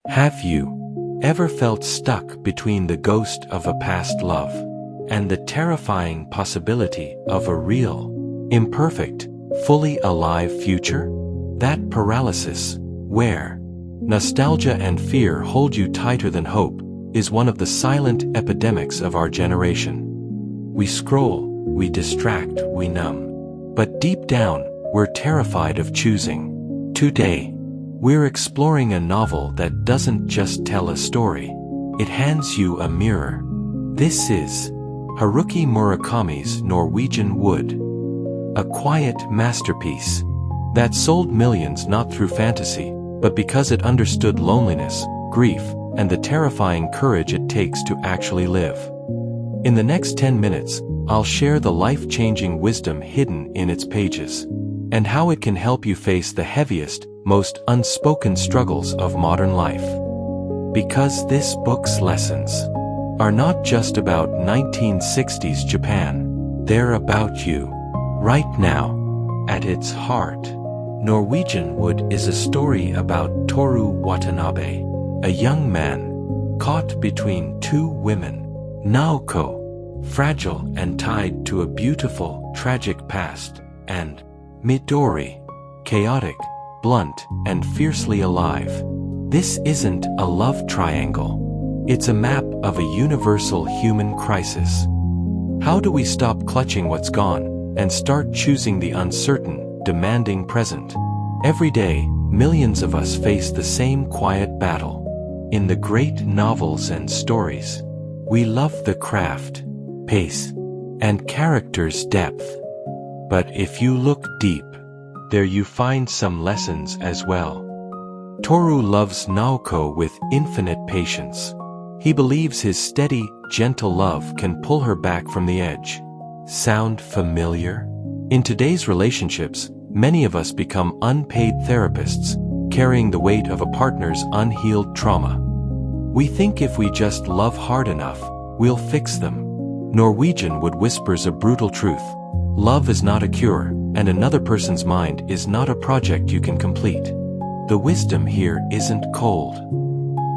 Have you ever felt stuck between the ghost of a past love and the terrifying possibility of a real, imperfect, fully alive future? That paralysis, where nostalgia and fear hold you tighter than hope, is one of the silent epidemics of our generation. We scroll, we distract, we numb. But deep down, we're terrified of choosing. Today, we're exploring a novel that doesn't just tell a story, it hands you a mirror. This is Haruki Murakami's Norwegian Wood, a quiet masterpiece that sold millions not through fantasy, but because it understood loneliness, grief, and the terrifying courage it takes to actually live. In the next 10 minutes, I'll share the life-changing wisdom hidden in its pages, and how it can help you face the heaviest, most unspoken struggles of modern life. Because this book's lessons are not just about 1960s Japan, they're about you, right now. At its heart, Norwegian Wood is a story about Toru Watanabe, a young man caught between two women, Naoko, fragile and tied to a beautiful, tragic past, and Midori, chaotic, blunt, and fiercely alive. This isn't a love triangle. It's a map of a universal human crisis. How do we stop clutching what's gone and start choosing the uncertain, demanding present? Every day, millions of us face the same quiet battle. In the great novels and stories, we love the craft, pace, and characters' depth. But if you look deep, there you find some lessons as well. Toru loves Naoko with infinite patience. He believes his steady, gentle love can pull her back from the edge. Sound familiar? In today's relationships, many of us become unpaid therapists, carrying the weight of a partner's unhealed trauma. We think if we just love hard enough, we'll fix them. Norwegian Wood whispers a brutal truth. Love is not a cure, and another person's mind is not a project you can complete. The wisdom here isn't cold.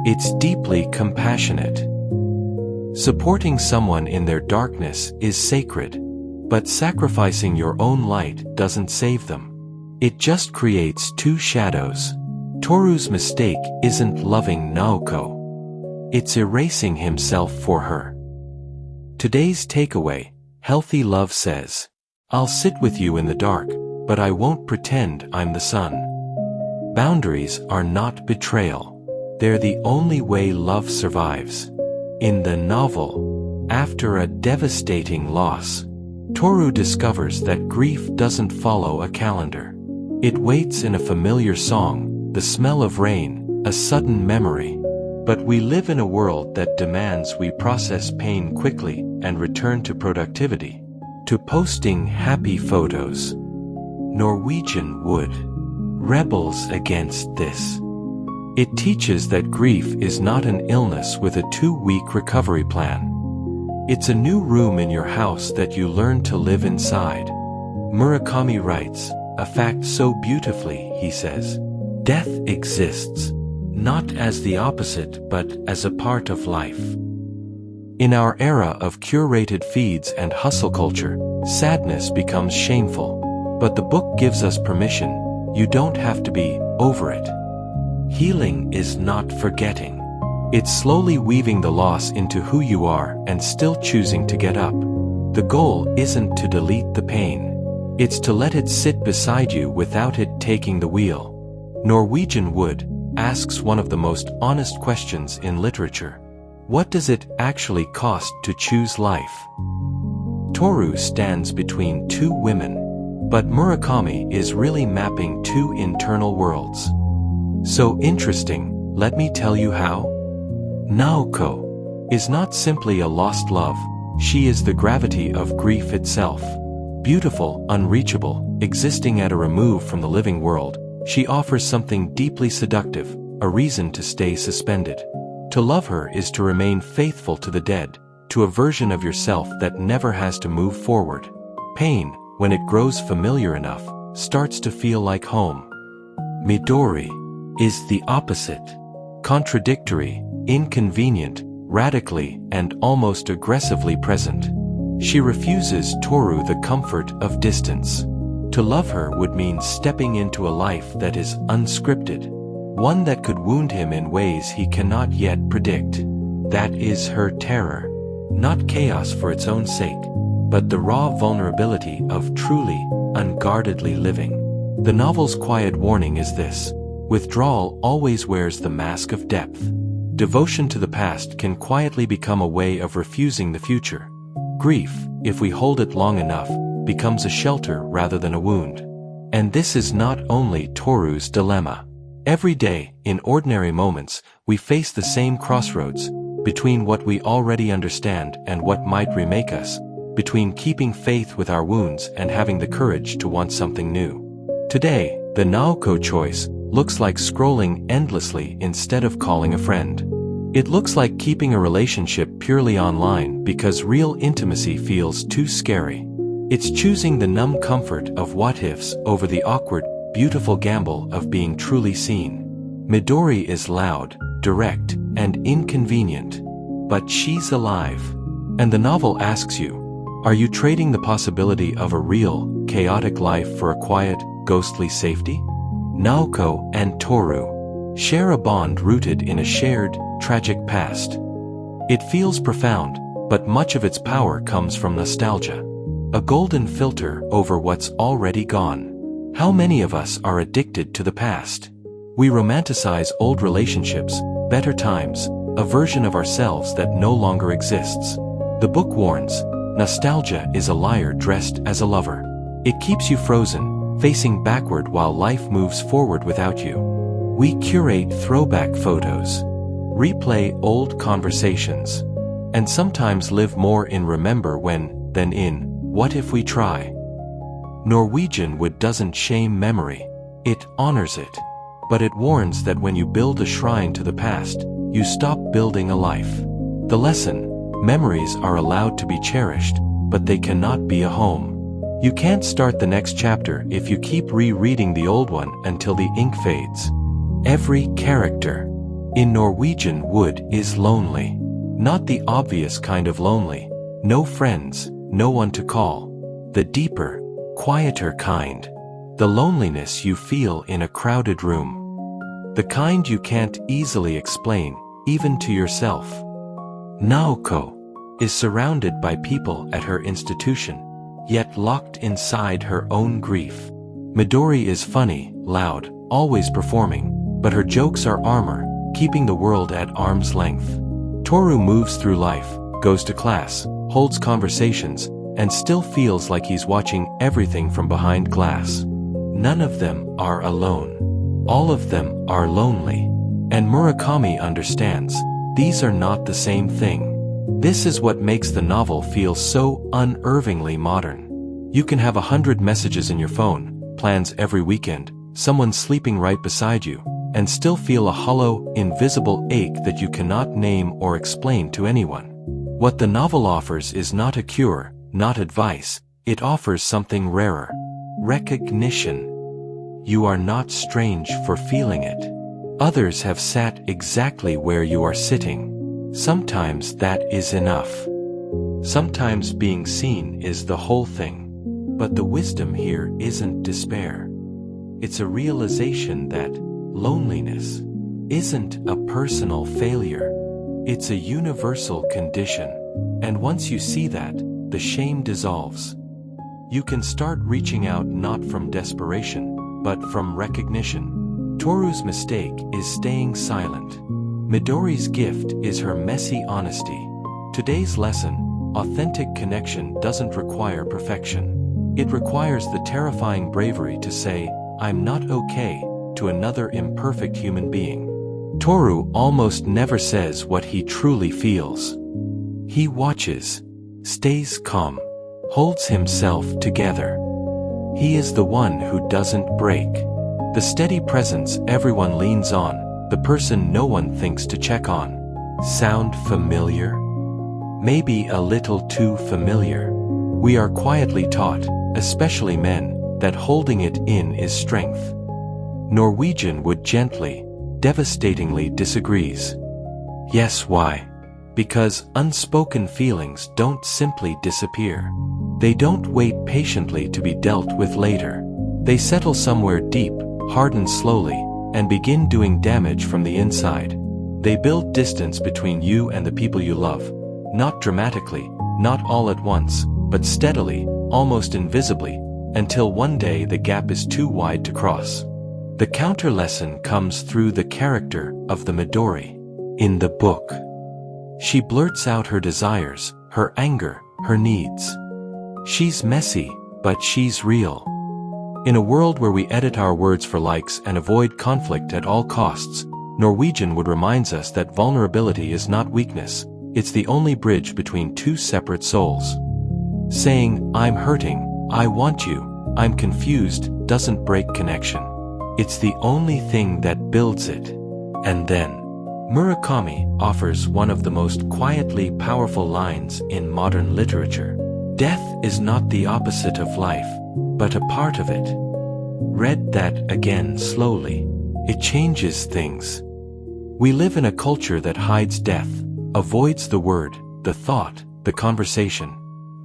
It's deeply compassionate. Supporting someone in their darkness is sacred, but sacrificing your own light doesn't save them. It just creates two shadows. Toru's mistake isn't loving Naoko. It's erasing himself for her. Today's takeaway, healthy love says, I'll sit with you in the dark, but I won't pretend I'm the sun. Boundaries are not betrayal. They're the only way love survives. In the novel, after a devastating loss, Toru discovers that grief doesn't follow a calendar. It waits in a familiar song, the smell of rain, a sudden memory. But we live in a world that demands we process pain quickly and return to productivity, to posting happy photos. Norwegian Wood rebels against this. It teaches that grief is not an illness with a 2-week recovery plan. It's a new room in your house that you learn to live inside. Murakami writes, a fact so beautifully, he says, death exists, not as the opposite but as a part of life. In our era of curated feeds and hustle culture, sadness becomes shameful. But the book gives us permission. You don't have to be over it. Healing is not forgetting. It's slowly weaving the loss into who you are and still choosing to get up. The goal isn't to delete the pain. It's to let it sit beside you without it taking the wheel. Norwegian Wood asks one of the most honest questions in literature. What does it actually cost to choose life? Toru stands between two women, but Murakami is really mapping two internal worlds. So interesting, let me tell you how. Naoko is not simply a lost love, she is the gravity of grief itself. Beautiful, unreachable, existing at a remove from the living world, she offers something deeply seductive, a reason to stay suspended. To love her is to remain faithful to the dead, to a version of yourself that never has to move forward. Pain, when it grows familiar enough, starts to feel like home. Midori is the opposite. contradictory, inconvenient, radically and almost aggressively present. She refuses Toru the comfort of distance. To love her would mean stepping into a life that is unscripted, one that could wound him in ways he cannot yet predict. That is her terror. Not chaos for its own sake, but the raw vulnerability of truly, unguardedly living. The novel's quiet warning is this: withdrawal always wears the mask of depth. Devotion to the past can quietly become a way of refusing the future. Grief, if we hold it long enough, becomes a shelter rather than a wound. And this is not only Toru's dilemma. Every day, in ordinary moments, we face the same crossroads, between what we already understand and what might remake us, between keeping faith with our wounds and having the courage to want something new. Today, the Naoko choice looks like scrolling endlessly instead of calling a friend. It looks like keeping a relationship purely online because real intimacy feels too scary. It's choosing the numb comfort of what-ifs over the awkward, beautiful gamble of being truly seen. Midori is loud, direct, and inconvenient. But she's alive. And the novel asks you, are you trading the possibility of a real, chaotic life for a quiet, ghostly safety? Naoko and Toru share a bond rooted in a shared, tragic past. It feels profound, but much of its power comes from nostalgia. A golden filter over what's already gone. How many of us are addicted to the past? We romanticize old relationships, better times, a version of ourselves that no longer exists. The book warns, nostalgia is a liar dressed as a lover. It keeps you frozen, facing backward while life moves forward without you. We curate throwback photos, replay old conversations, and sometimes live more in remember when than in what if we try. Norwegian Wood doesn't shame memory, it honors it. But it warns that when you build a shrine to the past, you stop building a life. The lesson: memories are allowed to be cherished, but they cannot be a home. You can't start the next chapter if you keep rereading the old one until the ink fades. Every character in Norwegian Wood is lonely. Not the obvious kind of lonely. No friends, no one to call. The deeper, quieter kind. The loneliness you feel in a crowded room. The kind you can't easily explain, even to yourself. Naoko is surrounded by people at her institution, yet locked inside her own grief. Midori is funny, loud, always performing, but her jokes are armor, keeping the world at arm's length. Toru moves through life, goes to class, holds conversations, and still feels like he's watching everything from behind glass. None of them are alone. All of them are lonely. And Murakami understands, these are not the same thing. This is what makes the novel feel so unnervingly modern. You can have 100 messages in your phone, plans every weekend, someone sleeping right beside you, and still feel a hollow, invisible ache that you cannot name or explain to anyone. What the novel offers is not a cure, not advice, it offers something rarer. Recognition. You are not strange for feeling it. Others have sat exactly where you are sitting. Sometimes that is enough. Sometimes being seen is the whole thing. But the wisdom here isn't despair. It's a realization that loneliness isn't a personal failure. It's a universal condition. And once you see that, the shame dissolves. You can start reaching out not from desperation, but from recognition. Toru's mistake is staying silent. Midori's gift is her messy honesty. Today's lesson: authentic connection doesn't require perfection. It requires the terrifying bravery to say, "I'm not okay," to another imperfect human being. Toru almost never says what he truly feels. He watches, stays calm, holds himself together. He is the one who doesn't break. The steady presence everyone leans on, the person no one thinks to check on. Sound familiar? Maybe a little too familiar. We are quietly taught, especially men, that holding it in is strength. Norwegian Wood gently, devastatingly disagrees. Yes, why? Because unspoken feelings don't simply disappear. They don't wait patiently to be dealt with later. They settle somewhere deep, harden slowly, and begin doing damage from the inside. They build distance between you and the people you love. Not dramatically, not all at once, but steadily, almost invisibly, until one day the gap is too wide to cross. The counter lesson comes through the character of the Midori. In the book, she blurts out her desires, her anger, her needs. She's messy, but she's real. In a world where we edit our words for likes and avoid conflict at all costs, Norwegian Wood reminds us that vulnerability is not weakness, it's the only bridge between two separate souls. Saying, "I'm hurting, I want you, I'm confused," doesn't break connection. It's the only thing that builds it. And then, Murakami offers one of the most quietly powerful lines in modern literature. Death is not the opposite of life, but a part of it. Read that again slowly. It changes things. We live in a culture that hides death, avoids the word, the thought, the conversation.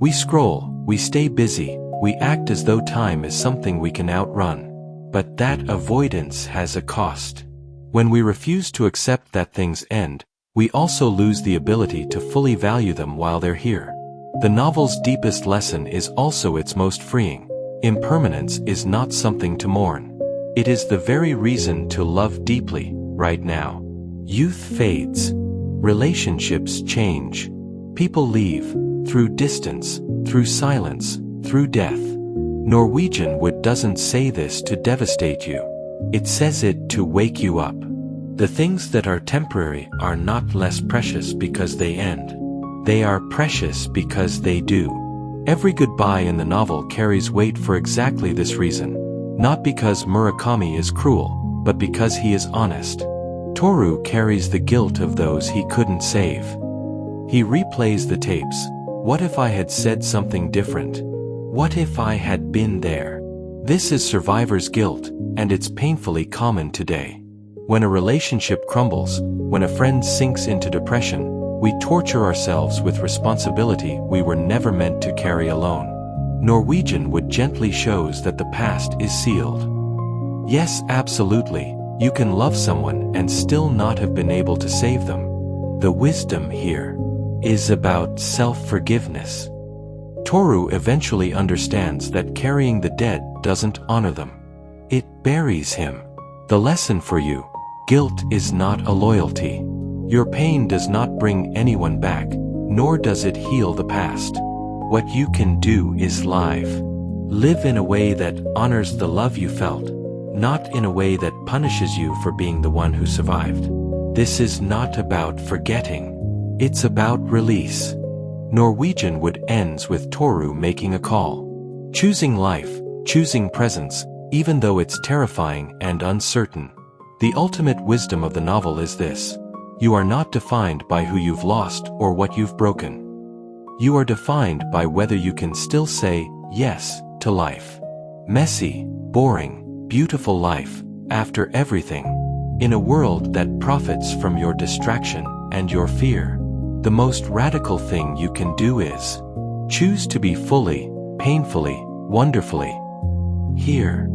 We scroll, we stay busy, we act as though time is something we can outrun. But that avoidance has a cost. When we refuse to accept that things end, we also lose the ability to fully value them while they're here. The novel's deepest lesson is also its most freeing. Impermanence is not something to mourn. It is the very reason to love deeply, right now. Youth fades. Relationships change. People leave, through distance, through silence, through death. Norwegian Wood doesn't say this to devastate you. It says it to wake you up. The things that are temporary are not less precious because they end. They are precious because they do. Every goodbye in the novel carries weight for exactly this reason. Not because Murakami is cruel, but because he is honest. Toru carries the guilt of those he couldn't save. He replays the tapes. What if I had said something different? What if I had been there? This is survivor's guilt, and it's painfully common today. When a relationship crumbles, when a friend sinks into depression, we torture ourselves with responsibility we were never meant to carry alone. Norwegian Wood gently shows that the past is sealed. Yes, absolutely, you can love someone and still not have been able to save them. The wisdom here is about self-forgiveness. Toru eventually understands that carrying the dead doesn't honor them. It buries him. The lesson for you: guilt is not a loyalty. Your pain does not bring anyone back, nor does it heal the past. What you can do is live in a way that honors the love you felt, not in a way that punishes you for being the one who survived. This is not about forgetting. It's about release. Norwegian Wood ends with Toru making a call. Choosing life, choosing presence, even though it's terrifying and uncertain. The ultimate wisdom of the novel is this: you are not defined by who you've lost or what you've broken. You are defined by whether you can still say yes to life. Messy, boring, beautiful life, after everything. In a world that profits from your distraction and your fear, the most radical thing you can do is choose to be fully, painfully, wonderfully here.